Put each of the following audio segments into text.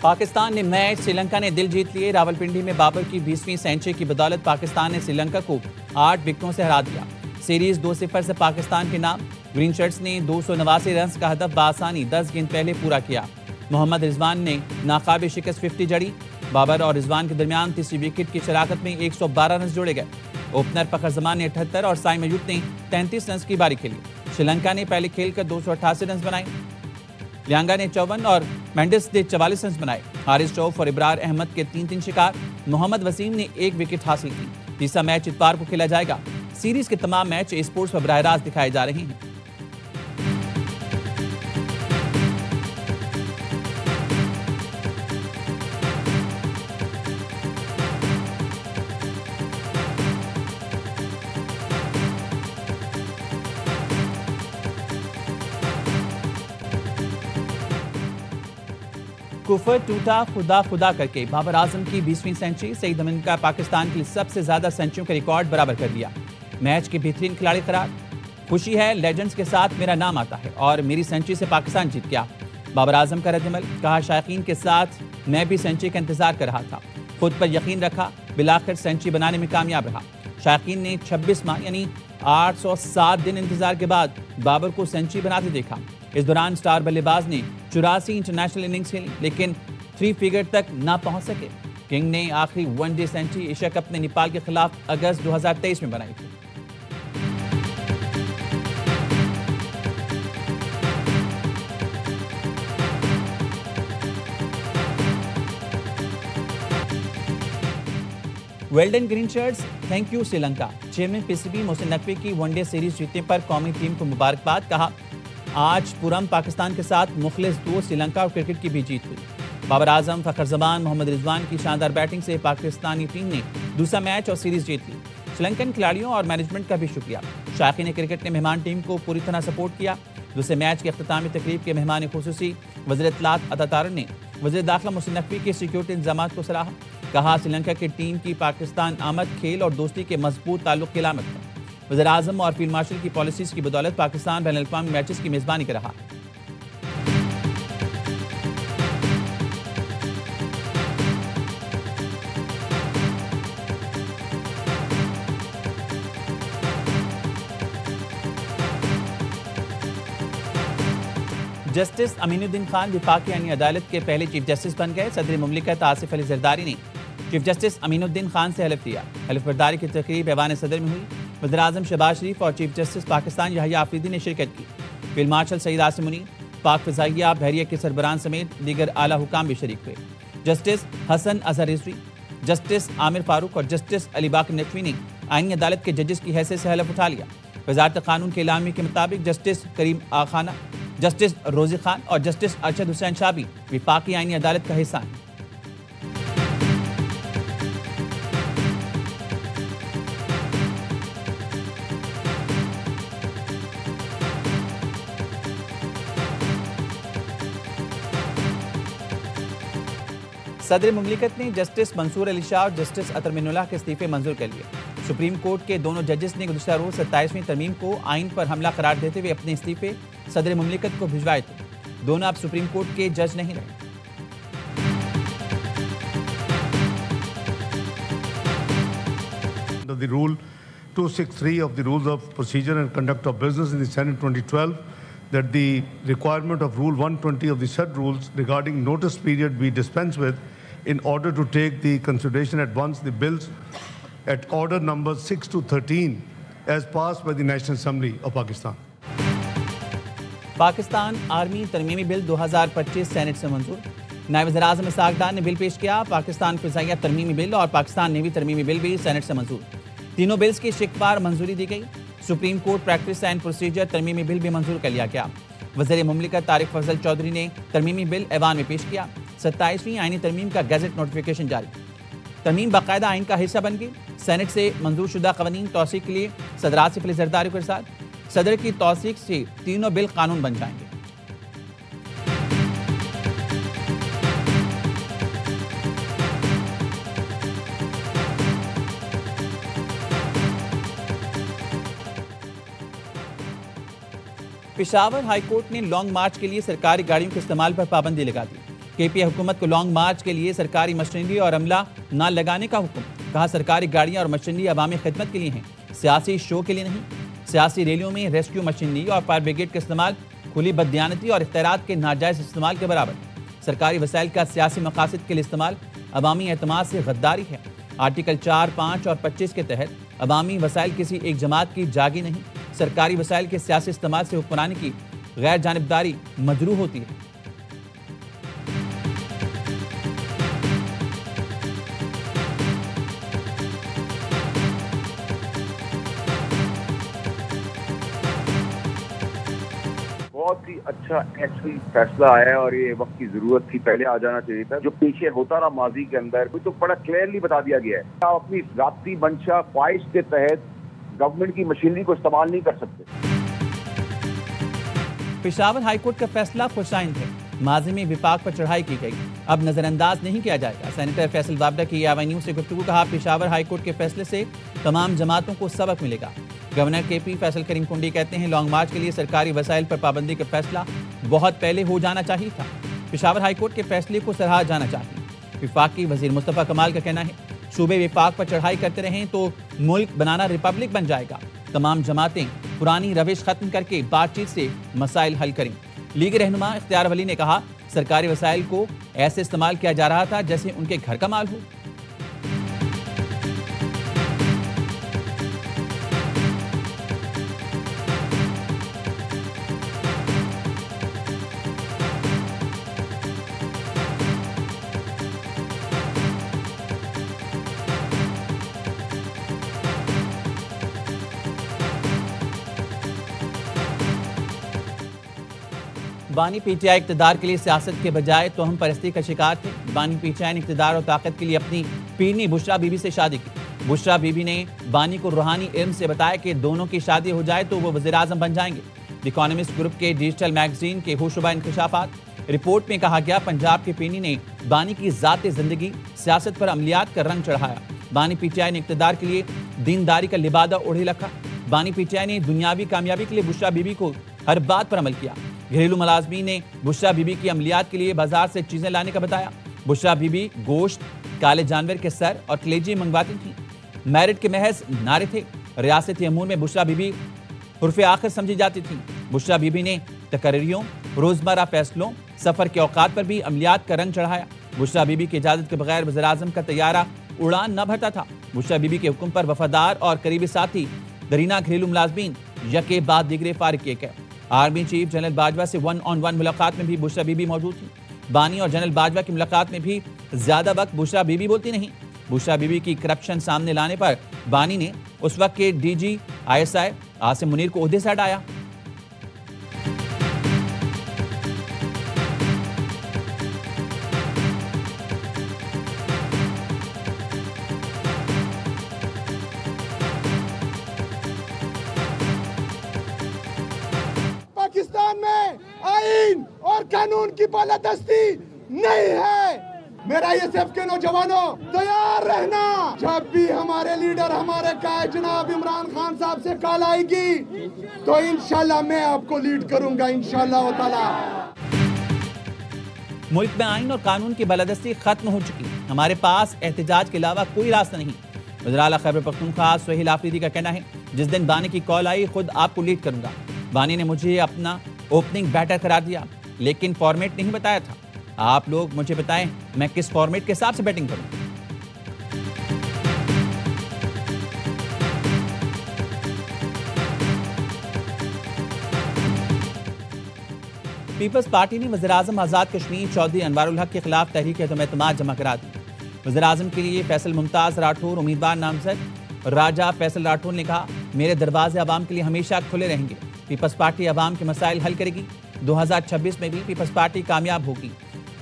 पाकिस्तान ने मैच, श्रीलंका ने दिल जीत लिए। रावलपिंडी में बाबर की 20वीं सेंचुरी की बदौलत पाकिस्तान ने श्रीलंका को 8 विकेटों से हरा दिया। सीरीज 2-0 से पाकिस्तान के नाम। ग्रीन शर्ट्स ने 289 रन का हदफ बासानी 10 गेंद पहले पूरा किया। मोहम्मद रिजवान ने नाकाबिल शिकस्त 50 जड़ी। बाबर और रिजवान के दरमियान तीसरी विकेट की शराकत में 112 रन जोड़े गए। ओपनर फखर जमान ने 78 और साई मयूद ने 33 रन की बारी खेली। श्रीलंका ने पहले खेलकर 288 रन बनाए। लियांगा ने 54 और मेंडिस ने 44 रन बनाए। हारिस रऊफ और इब्रार अहमद के 3-3 शिकार। मोहम्मद वसीम ने 1 विकेट हासिल की। तीसरा मैच इतवार को खेला जाएगा। सीरीज के तमाम मैच स्पोर्ट्स पर बराह रास्त दिखाए जा रहे हैं। कुफर टूटा खुदा खुदा करके बाबर आजम की 20वीं सेंचुरी। सईद अमीन का पाकिस्तान के लिए सबसे ज्यादा सेंचुरियों का रिकॉर्ड बराबर कर दिया। मैच के बेहतरीन खिलाड़ी करार। खुशी है, लेजेंड्स के साथ मेरा नाम आता है और मेरी सेंचुरी से पाकिस्तान जीत गया। बाबर आजम का रद्दमल। कहा, शायकीन के साथ मैं भी सेंचुरी का इंतजार कर रहा था, खुद पर यकीन रखा, बिलाखिर सेंचुरी बनाने में कामयाब रहा। शायकीन ने 26 माह यानी 807 दिन इंतजार के बाद बाबर को सेंचुरी बनाते देखा। इस दौरान स्टार बल्लेबाज ने 84 इंटरनेशनल इनिंग्स खेली, लेकिन 3 फिगर तक ना पहुंच सके। किंग ने आखिरी वनडे सेंचुरी एशिया कप में नेपाल के खिलाफ अगस्त 2023 में बनाई थी। Well done green shirts, thank you Sri Lanka. Chairman PCB Mohsin Naqvi की वनडे सीरीज जीतने पर कौमी टीम को मुबारकबाद। कहा, आज पुरम पाकिस्तान के साथ मुखलिस दोस्त श्रीलंका और क्रिकेट की भी जीत हुई। बाबर आजम, फखर जमान, मोहम्मद रिजवान की शानदार बैटिंग से पाकिस्तानी टीम ने दूसरा मैच और सीरीज जीत ली। श्रीलंकन खिलाड़ियों और मैनेजमेंट का भी शुक्रिया। शायकीन क्रिकेट ने मेहमान टीम को पूरी तरह सपोर्ट किया। दूसरे मैच के अख्तामी तकरीब के मेहमान खुसूसी वज़ीर इत्तलात अता तारन ने वज़ीर दाखिला मोहसिन नकवी के सिक्योरिटी इंतजाम को सराहा। कहा, श्रीलंका की टीम की पाकिस्तान आमद खेल और दोस्ती के मजबूत ताल्लुक की अलामत है। वज़ीर आज़म और फील्ड मार्शल की पॉलिसीज की बदौलत पाकिस्तान बैनुल अक़वामी मैचेस की मेज़बानी कर रहा है। जस्टिस अमीनुद्दीन खान विफाकी आईनी अदालत के पहले चीफ जस्टिस बन गए। सदर मुमलिकत आसिफ अली जरदारी ने चीफ जस्टिस अमीनुद्दीन खान से हलफ लिया। हलफ बर्दारी की तकरीब ऐवान सदर में हुई। वज़ीर आज़म शहबाज शरीफ और चीफ जस्टिस पाकिस्तान याहिया आफरीदी ने शिरकत की। फील्ड मार्शल सईद आसिम मुनीर, पाक फ़िज़ाइया बहरिया के सरबराहान समेत दीगर आला हुकाम भी शरीक हुए। जस्टिस हसन अजहर रिजवी, जस्टिस आमिर फारूक और जस्टिस अली बाकर नकवी ने आईनी अदालत के जजेस की हैसियत से हलफ उठा लिया। वज़ारत क़ानून के एलामी के मुताबिक जस्टिस करीम आखाना, जस्टिस रोज़ी खान और जस्टिस अरशद हुसैन शाह भी विफाकी आईनी अदालत का हिस्सा हैं। सदर मुमलिकत ने जस्टिस मंसूर अली शाह और जस्टिस अतर मिनुल्लाह के इस्तीफे मंजूर कर लिए। सुप्रीम कोर्ट के दोनों जजेस ने गुज़िश्ता रोज 27वीं तरमीम को आइन पर हमला करार देते हुए अपने इस्तीफे सदर मुमलिकत को भिजवाए थे। दोनों अब सुप्रीम कोर्ट के जज नहीं रहे। The rule 263 of the Rules of Procedure and Conduct of Business in the Senate 2012 that the requirement of Rule 120 of the said rules regarding notice period be dispensed with in order to take the consideration at once the bills at order number 6 to 13 as passed by the National Assembly of Pakistan. Pakistan army तरमीमी bill 2025 senate से मंजूर। नायब वज़ीर आज़म इसहाक़ डार ने bill पेश किया। पाकिस्तान फ़िज़ाइया तरमीमी bill और पाकिस्तान नेवी तरमीमी बिल भी सेनेट से मंजूर। तीनों बिल्स की शिकवार मंजूरी दी गई। Supreme court practice and procedure तरमीमी बिल भी मंजूर कर लिया गया। वज़ीर मुमलिकत तारिक फजल चौधरी ने तरमीमी बिल ऐवान में पेश किया। 27वीं आईनी तरमीम का गैजेट नोटिफिकेशन जारी। तरमीम बाकायदा आइन का हिस्सा बन गई। सेनेट से मंजूर शुदा क़वानीन तौसीक़ के लिए सदर आसिफ अली ज़रदारी के साथ सदर की तौसीक़ से तीनों बिल कानून बन जाएंगे। पेशावर हाईकोर्ट ने लॉन्ग मार्च के लिए सरकारी गाड़ियों के इस्तेमाल पर पाबंदी लगा दी। केपीए हुकूमत को लॉन्ग मार्च के लिए सरकारी मशीनरी और अमला न लगाने का हुक्म। कहा सरकारी गाड़ियां और मशीनरी अवामी खिदमत के लिए हैं, सियासी शो के लिए नहीं। सियासी रैलियों में रेस्क्यू मशीनरी और फायर ब्रिगेड का इस्तेमाल खुली बददियानती और इख्तियारात के नाजायज इस्तेमाल के बराबर है। सरकारी वसाइल का सियासी मकासद के लिए इस्तेमाल अवामी एतमाद से गद्दारी है। आर्टिकल 4, 5 और 25 के तहत अवामी वसाइल किसी एक जमात की जागी नहीं। सरकारी वसाइल के सियासी इस्तेमाल से हुक्मरानी की गैर जानिबदारी मजरू होती है। बहुत ही अच्छा ऐसी फैसला आया है और ये वक्त की जरूरत थी, पहले आ जाना चाहिए था। जो पीछे होता रहा माजी के अंदर, तो बड़ा क्लियरली बता दिया गया है। आप अपनी जाती मंशा ख्वाहिश के तहत गवर्नमेंट की मशीनरी को इस्तेमाल नहीं कर सकते। पेशावर हाईकोर्ट का फैसला खुशाइंद है। माजी में विफाक पर चढ़ाई की गई, अब नजरअंदाज नहीं किया जाएगा। सेनेटर फैसल वाबडा की AY न्यूज से गुफ्तगू। कहा पेशावर हाईकोर्ट के फैसले से तमाम जमातों को सबक मिलेगा। गवर्नर KP फैसल करीम कुंडी कहते हैं लॉन्ग मार्च के लिए सरकारी वसाइल पर पाबंदी का फैसला बहुत पहले हो जाना चाहिए था। पेशावर हाईकोर्ट के फैसले को सराहा जाना चाहिए। विफाकी वजीर मुस्तफा कमाल का कहना है सूबे विफाक पर चढ़ाई करते रहें तो मुल्क बनाना रिपब्लिक बन जाएगा। तमाम जमातें पुरानी रविश खत्म करके बातचीत से मसाइल हल करें। लीग रहनुमा इख्तियार वली ने कहा सरकारी वसाइल को ऐसे इस्तेमाल किया जा रहा था जैसे उनके घर का माल हो। बानी PTI इक़्तिदार के लिए सियासत के बजाय तोहम परस्ती का शिकार थे। बानी PTI ने इक़्तिदार और ताकत के लिए अपनी पीरनी बुशरा बीबी से शादी की। बुशरा बीबी ने बानी को रूहानी इल्म से बताया कि दोनों की शादी हो जाए तो वो वज़ीर आज़म बन जाएंगे। द इकोनॉमिस्ट ग्रुप के डिजिटल मैगजीन के होशरुबा इंकशाफात रिपोर्ट में कहा गया पंजाब के पीरनी ने बानी की ज़ाती ज़िंदगी सियासत पर अमलियात का रंग चढ़ाया। बानी PTI ने इक़्तिदार के लिए दीनदारी का लिबादा ओढ़े रखा। बानी PTI ने दुनियावी कामयाबी के लिए बुशरा बीबी को हर बात पर अमल किया। घरेलू मुलाजमीन ने बुशरा बीबी की अमलियात के लिए बाजार से चीजें लाने का बताया। बुशरा बीबी गोश्त, काले जानवर के सर और कलेजी मंगवाती थी। मैरिट के महज नारे थे। रियासती अमूर में बुशरा बीबी हुर्फ़े आखिर समझी जाती थी। बुशरा बीबी ने तकरीरियों, रोजमर्रा फैसलों, सफर के औकात पर भी अमलियात का रंग चढ़ाया। बुशरा बीबी की इजाजत के बगैर वज़ीर आज़म का तैयारा उड़ान न भरता था। बुशरा बीबी के हुक्म पर वफादार और करीबी साथी दरीना घरेलू मुलाजमीन यके बाद दिगरे फारिग किए गए। आर्मी चीफ जनरल बाजवा से 1-on-1 मुलाकात में भी बुशरा बीबी मौजूद थी। बानी और जनरल बाजवा की मुलाकात में भी ज्यादा वक्त बुशरा बीबी बोलती नहीं। बुशरा बीबी की करप्शन सामने लाने पर बानी ने उस वक्त के DG ISI आसिम मुनीर को ओहदे से हटाया। पाकिस्तान में आईन और कानून की बालादस्ती नहीं है। मेरा ये सिर्फ के नौजवानों तैयार रहना, जब भी हमारे लीडर हमारे कायद जनाब इमरान खान साहब से कॉल आएगी तो इंशाल्लाह मैं आपको लीड करूंगा इंशाल्लाह ताला। मुल्क में आईन और कानून की बालादस्ती खत्म हो चुकी। हमारे पास एहतजाज के अलावा कोई रास्ता नहीं। वज़ीर आला खैबर पख्तूनख्वा सोहेल आफरीदी का कहना है जिस दिन बानी की कॉल आई खुद आपको लीड करूंगा। बानी ने मुझे अपना ओपनिंग बैटर करार दिया लेकिन फॉर्मेट नहीं बताया था। आप लोग मुझे बताएं मैं किस फॉर्मेट के हिसाब से बैटिंग करूं। पीपल्स पार्टी ने वज़ीर आज़म आज़ाद कश्मीर चौधरी अनवारुल हक के खिलाफ तहरीक एतमाद जमा करा दी। वज़ीर आज़म के लिए फैसल मुमताज़ राठौर उम्मीदवार नामजद। राजा फैसल राठौर ने कहा मेरे दरवाजे अवाम के लिए हमेशा खुले रहेंगे। पीपल्स पार्टी अवाम के मसाइल हल करेगी। 2026 में भी पीपल्स पार्टी कामयाब होगी।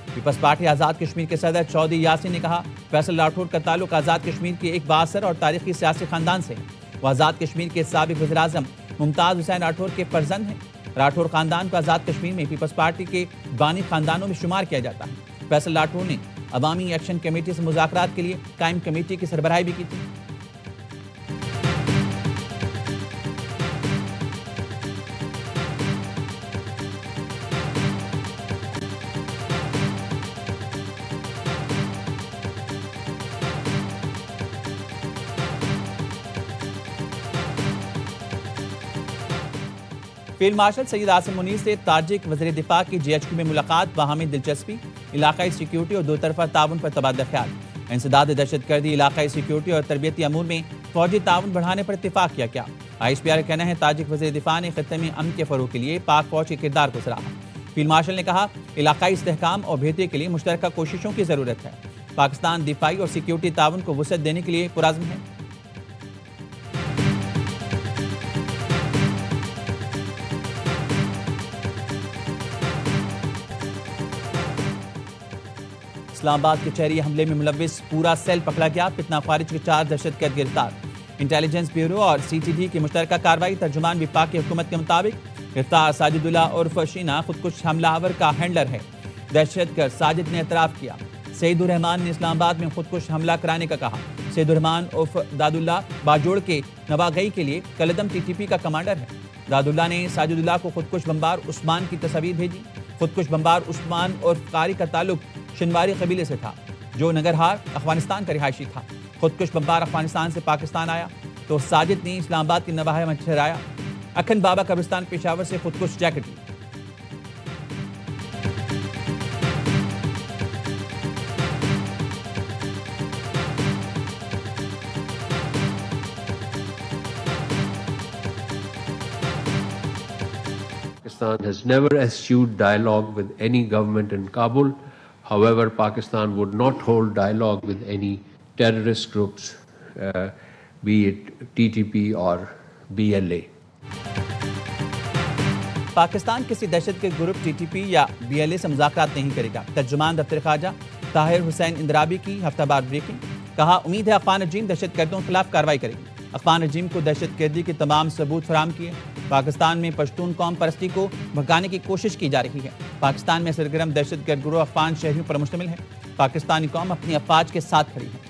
पीपल्स पार्टी आज़ाद कश्मीर के सदर चौधरी यासीन ने कहा फैसल राठौर का ताल्लुक आज़ाद कश्मीर के एक बासर और तारीखी सियासी खानदान से है। वो आज़ाद कश्मीर के साबिक वज़ीर आज़म मुमताज़ हुसैन राठौर के फर्जंद हैं। राठौर खानदान को आज़ाद कश्मीर में पीपल्स पार्टी के बानी खानदानों में शुमार किया जाता है। फैसल राठौर ने अवामी एक्शन कमेटी से मुज़ाकरात के लिए कायम कमेटी की सरबराही भी की थी। फील्ड मार्शल सईद आसिम मुनीर से ताजिक वज़ीर दिफा की GHQ में मुलाकात, बाहमी दिलचस्पी, इलाकाई सिक्योरिटी और दो तरफा ताउन पर तबादला ख्याल। इंसदाद दहशतगर्दी, इलाकाई सिक्योरिटी और तरबियती अमूर में फौजी ताउन बढ़ाने पर इत्तेफाक किया। क्या ISPR का कहना है ताजिक वज़ीर दिफा ने खित्ते में अमन के फ़रोग़ के लिए पाक फौज के किरदार को सराहा। फील्ड मार्शल ने कहा इलाकाई इस्तेहकाम और बेहतरी के लिए मुश्तरका कोशिशों की ज़रूरत है। पाकिस्तान दिफाई और सिक्योरिटी ताउन को वुसअत देने के लिए पुरअज़्म है। इस्लामाबाद के चेहरी हमले में मुलव्विस पूरा सेल पकड़ा गया। फितना खारिज के 4 दहशतगर्द गिरफ्तार। इंटेलिजेंस ब्यूरो और CTD की मुश्तरका कार्रवाई। तर्जुमान विफाकी हुकूमत के मुताबिक गिरफ्तार साजिदुल्लाह उर्फ शीना खुदकुश हमलावर का हैंडलर है। दहशतगर्द साजिद ने एतराफ़ किया। सईदुर रहमान ने इस्लामाबाद में खुदकुश हमला कराने का कहा। सईदुर रहमान उर्फ दादुल्लाह बाजोड़ के नवागई के लिए कलदम TTP का कमांडर है। दादुल्लाह ने साजिदुल्लाह को खुदकुश बम्बार उस्मान की तस्वीर भेजी। खुदकुश बम्बार उस्मान उर्फ कारी का ताल्लुक शिनवारी कबीले से था, जो नगरहार अफगानिस्तान का रिहायशी था। खुदकुश बम्बार अफगानिस्तान से पाकिस्तान आया तो साजिद ने इस्लामाबाद की नवाह में ठहराया। अखंड बाबा कब्रिस्तान पेशावर से खुदकुश जैकेट ली। Pakistan has never eschewed dialogue with any government in Kabul. However, Pakistan would not hold dialogue with any terrorist groups, be it TTP or BLA. Pakistan किसी दहशतगर्द ग्रुप TTP या BLA से मुज़ाकरात नहीं करेगा। तर्जुमान दफ्तर ख़ारजा ताहिर हुसैन इंदराबी की हफ्तावार ब्रीफिंग। कहा उम्मीद है अफ़गान रजीम दहशतगर्दों के खिलाफ कार्रवाई करेगी। अफ़गान रजीम को दहशतगर्दी के तमाम सबूत फराहम किए। पाकिस्तान में पश्तून कौम परस्ती को भगाने की कोशिश की जा रही है। पाकिस्तान में सरगर्म दहशतगर्द गिरोह अफ़गान शहरियों पर मुश्तमिल है। पाकिस्तानी कौम अपनी अफवाज के साथ खड़ी है।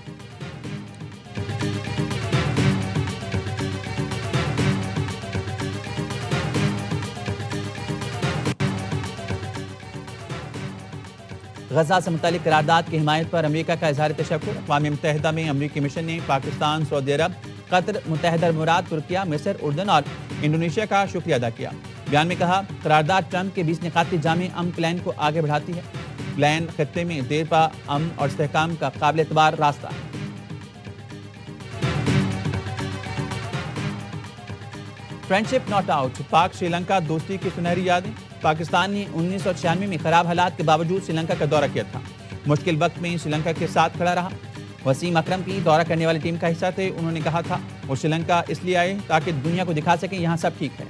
गजा से मुतालिक करारदाद की हिमायत पर अमेरिका का इजहार तशक्कुर। अक़वाम मुत्तहिदा में अमरीकी मिशन ने पाकिस्तान, सऊदी अरब, कतर, मुत्तहिदा अमीरात, तुर्किया, मिस्र, उर्दन और इंडोनेशिया का शुक्रिया अदा किया। बयान में कहा करारदाद ट्रंप के 20 निकाती जामे अमन प्लान को आगे बढ़ाती है। प्लान खत्ते में देरपा अमन और इस्तेहकाम का काबिल एतबार रास्ता है। फ्रेंडशिप नॉट आउट, पाक श्रीलंका दोस्ती की सुनहरी यादें। पाकिस्तान ने 1996 में खराब हालात के बावजूद श्रीलंका का दौरा किया था। मुश्किल वक्त में श्रीलंका के साथ खड़ा रहा। वसीम अकरम की दौरा करने वाली टीम का हिस्सा थे। उन्होंने कहा था वो श्रीलंका इसलिए आए ताकि दुनिया को दिखा सकें यहाँ सब ठीक है।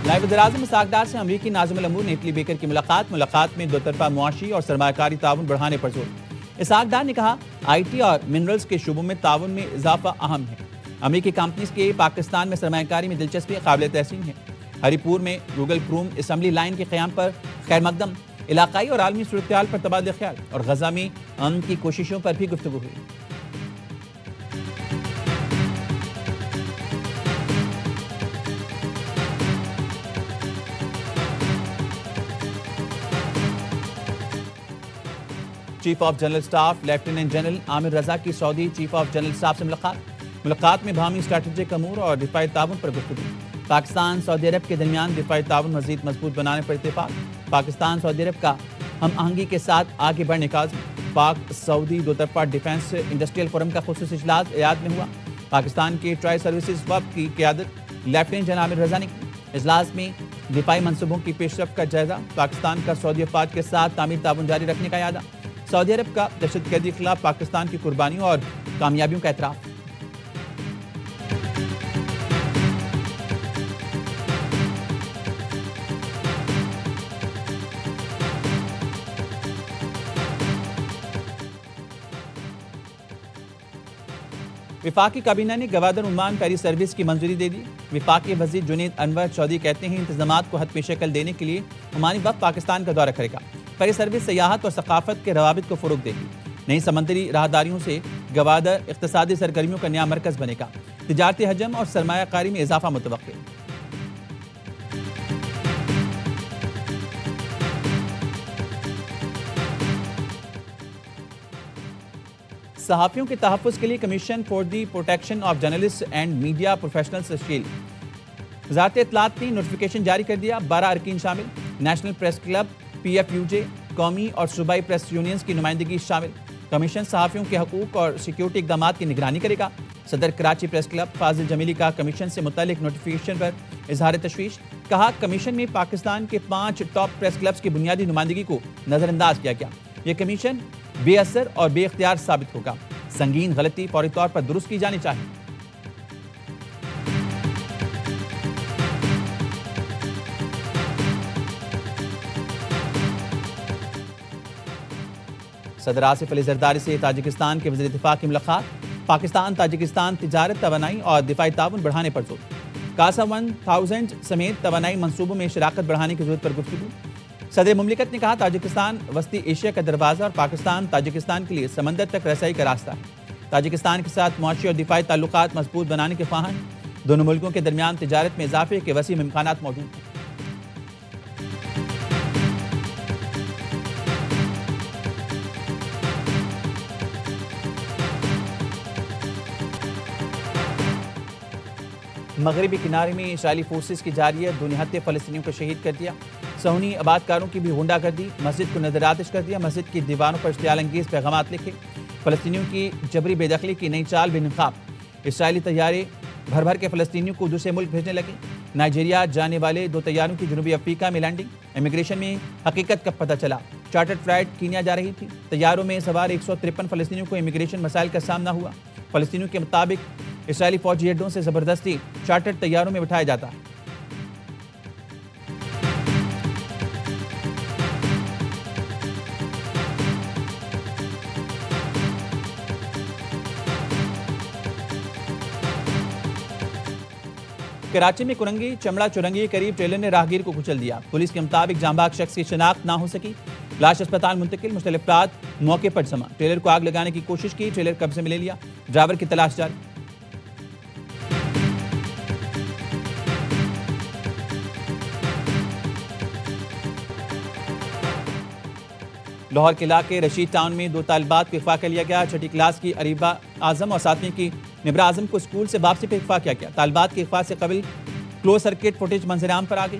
नायब वज़ीर-ए-आज़म इस्हाक़ से अमरीकी नाज़िमुल अमूर नेटली बेकर की मुलाकात में दो तरफा मुआशी और सरमायाकारी ताउन बढ़ाने पर जोर। इस्हाक़ ने कहा IT और मिनरल्स के शुबों में ताउन में इजाफा अहम है। अमरीकी कंपनीज के पाकिस्तान में सरमायाकारी में दिलचस्पी काबिल तहसीन है। हरीपुर में गूगल क्रूम असम्बली लाइन के क़याम पर खैर मकदम। इलाकाई और आलमी सूरत-ए-हाल पर तबादला ख्याल और गजा में अमन की कोशिशों पर भी गुफ्तगू हुई। Chief of general staff lieutenant general Aamir Raza की Saudi chief of general staff से मुलाकात में बाहमी स्ट्रैटेजिक अमूर और दिफाई ताउन पर गुफ्तगू। पाकिस्तान सऊदी अरब के दरमियान दिफाई ताउन मजीद मजबूत बनाने पर इत्तेफाक। पाकिस्तान सऊदी अरब का हम आहंगी के साथ आगे बढ़ने का आज़म। पाक सऊदी दो तरफा डिफेंस इंडस्ट्रियल फोरम का खुसूसी इजलास रियाद में हुआ। पाकिस्तान के ट्राई सर्विसेज वफ़द की क़यादत लेफ्टिनेंट जनरल आमिर रजा ने की। इजलास में दिफाई मनसूबों की पेशरफ्त का जायजा। पाकिस्तान का सऊदी अफवाज के साथ तामीर ताउन जारी रखने का यादा। सऊदी अरब का दहशतगर्दी के खिलाफ पाकिस्तान की कुर्बानियों और कामयाबियों का एतराफ़। विफाकी काबीना ने गवादर उम्मान फेरी सर्विस की मंजूरी दे दी। विफाकी वजीर जुनैद अनवर चौधरी कहते हैं इंतजामात को हद पे शक्ल देने के लिए ओमानी वफ़द पाकिस्तान का दौरा करेगा। फेरी सर्विस सयाहत और सकाफत के रवाबित को फ़रोग़ देगी। नई समंदरी राहदारियों से गवादर इक़्तिसादी सरगर्मियों का नया मरकज़ बनेगा। तिजारती हजम और सरमायाकारी में इजाफा मुतवक्किल। सहाफ़ियों के तहफ़्फ़ुज़ के लिए commission for the protection of journalist and media professionals तश्कील। वज़ारत इत्तलात ने नोटिफिकेशन जारी कर दिया। 12 अरकान शामिल, नेशनल प्रेस क्लब, PFUJ, कौमी और सूबाई प्रेस यूनियंस की नुमाइंदगी शामिल। कमीशन सहाफ़ियों के हकूक़ और सिक्योरिटी इक़दाम की निगरानी करेगा। सदर कराची प्रेस क्लब फाजिल जमीली का कमीशन से मुतालिक नोटिफिकेशन पर इजहार तशवीश। कहा, कमीशन में पाकिस्तान के 5 टॉप प्रेस क्लब्स की बुनियादी नुमाइंदगी को नज़रअंदाज किया गया। यह कमीशन बेअसर और बेख्तियार साबित होगा। संगीन गलती फौरी तौर पर दुरुस्त की जानी चाहिए। सदर आसिफ अली जरदारी से ताजिकिस्तान के वज़ीर दिफा की मुलाकात। पाकिस्तान ताजिकिस्तान तिजारत, तवानाई और दिफाई ताउन बढ़ाने पर जोर। कासा 1000 समेत तवानाई मंसूबों में शराकत बढ़ाने की जरूरत पर गुफ्तगू। सदर मुमलिकत ने कहा, ताजिकिस्तान वस्ती एशिया का दरवाज़ा और पाकिस्तान ताजिकिस्तान के लिए समंदर तक रसाई का रास्ता है। ताजिकिस्तान के साथ मुआशी और दिफाई ताल्लुकात मजबूत बनाने के ख्वाहां हैं। दोनों मुल्कों के दरमियान तिजारत में इजाफे के वसीम इम्कानात मौजूद हैं। मगरबी किनारे में इसराइली फोर्सेस की जारी है। 2 निहत्ते फ़लस्तीनियों को शहीद कर दिया। सहूनी आबादकारों की भी गुंडागर्दी, मस्जिद को नजरआतिश कर दिया। मस्जिद की दीवारों पर इश्तियाल अंगेज़ पैगामात लिखे। फ़लस्तीनियों की जबरी बेदखली की नई चाल बेनकाब। इसराइली तैयारे भर भर के फ़लस्तीनियों को दूसरे मुल्क भेजने लगे। नाइजीरिया जाने वाले 2 तैयारों की जनूबी अफ्रीका में लैंडिंग। इमिग्रेशन में हकीकत का पता चला। चार्टर्ड फ्लाइट कीनिया जा रही थी। तैयारों में सवार 153 फ़लस्तीनियों को इमिग्रेशन मसाइल का सामना हुआ। फ़लस्तीनियों के मुताबिक इसराइली फौजी अड्डों से ज़बरदस्ती चार्टर्ड तैयारों में बिठाया जाता है। कराची में कुरंगी चमड़ा चुरंगी के करीब ट्रेलर ने राहगीर को कुचल दिया। पुलिस के मुताबिक जांबाग शख्स की शिनाख्त ना हो सकी। लाश अस्पताल मुंतकिल, मुख्तलिफ अफराद मौके पर जमा। ट्रेलर को आग लगाने की कोशिश की, ट्रेलर कब्जे में ले लिया। ड्राइवर की तलाश जारी। लाहौर के इलाके रशीद टाउन में 2 तालिबात को अगवा कर लिया गया। 6ठी क्लास की अरीबा आजम और 7वीं की निब्रा आजम को स्कूल से वापसी पर अगवा किया गया। तालिबात के अगवा से कबल क्लोज सर्किट फुटेज मंजर आम पर आ गई।